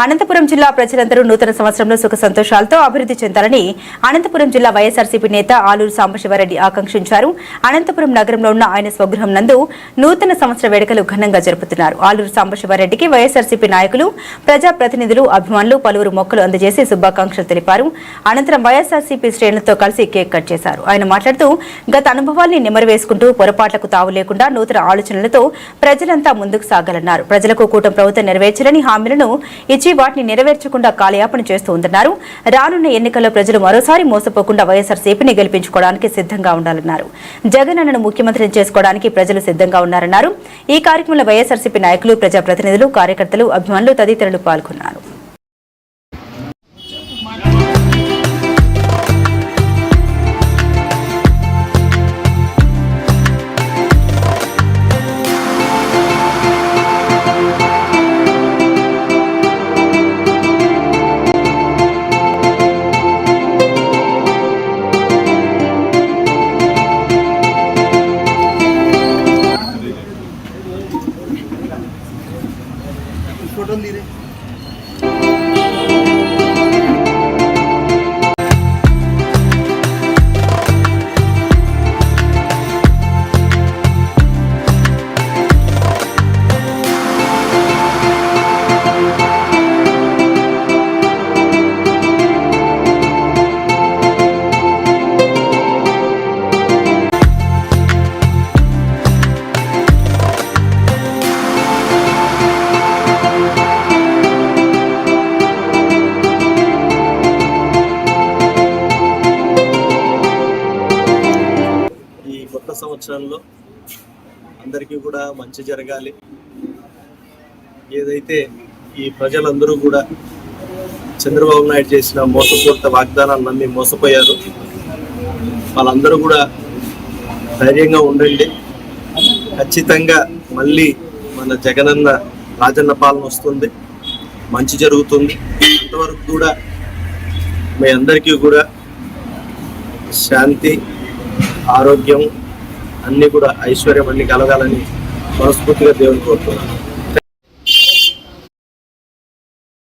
అనంతపురం జిల్లా ప్రజలందరూ నూతన సంవత్సరంలో సుఖ సంతోషాలతో అభివృద్ధి చెందాలని అనంతపురం జిల్లా వైఎస్ఆర్సీపీ నేత ఆలూరు సాంబశివారెడ్డి ఆకాంక్షించారు. అనంతపురం నగరంలో ఉన్న ఆయన స్వగృహం నందు నూతన సంవత్సర వేడుకలు ఘనంగా జరుపుతున్నారు. ఆలూరు సాంబశివారెడ్డికి వైఎస్ఆర్సీపీ నాయకులు, ప్రజాప్రతినిధులు, అభిమానులు పలువురు మొక్కలు అందజేసి శుభాకాంక్షలు తెలిపారు. అనంతరం వైఎస్ఆర్సీపీ శ్రేణులతో కలిసి కేక్ కట్ చేశారు. ఆయన మాట్లాడుతూ గత అనుభవాల్ని నెమరువేసుకుంటూ పొరపాట్లకు తావు లేకుండా నూతన ఆలోచనలతో ప్రజలంతా ముందుకు సాగాలన్నారు. ప్రజలకు కూటమి ప్రభుత్వం నెరవేర్చాలని హామీలను ఇచ్చి వాటిని నెరవేర్చకుండా కాలయాపన చేస్తూ ఉందన్నారు. రానున్న ఎన్నికల్లో ప్రజలు మరోసారి మోసపోకుండా వైఎస్ఆర్సీపీని గెలిపించుకోవడానికి సిద్ధంగా ఉండాలన్నారు. జగన్ అన్నను ముఖ్యమంత్రిని చేసుకోవడానికి ప్రజలు సిద్ధంగా ఉన్నారన్నారు. ఈ కార్యక్రమంలో వైఎస్ఆర్సీపీ నాయకులు, ప్రజాప్రతినిధులు, కార్యకర్తలు, అభిమానులు తదితరులు పాల్గొన్నారు. फोटो ली रे సంవత్సరంలో అందరికీ కూడా మంచి జరగాలి. ఏదైతే ఈ ప్రజలందరూ కూడా చంద్రబాబు నాయుడు చేసిన మోసపూరిత వాగ్దానాలు నమ్మి మోసపోయారు. వాళ్ళందరూ కూడా ధైర్యంగా ఉండండి. ఖచ్చితంగా మళ్ళీ మన జగనన్న రాజన్న పాలన వస్తుంది, మంచి జరుగుతుంది. అంతవరకు కూడా మీ అందరికీ కూడా శాంతి, ఆరోగ్యం, అన్నీ కూడా ఐశ్వర్యం అన్ని కలగాలని మనస్ఫూర్తిగా దేవుని కోరుతున్నాను.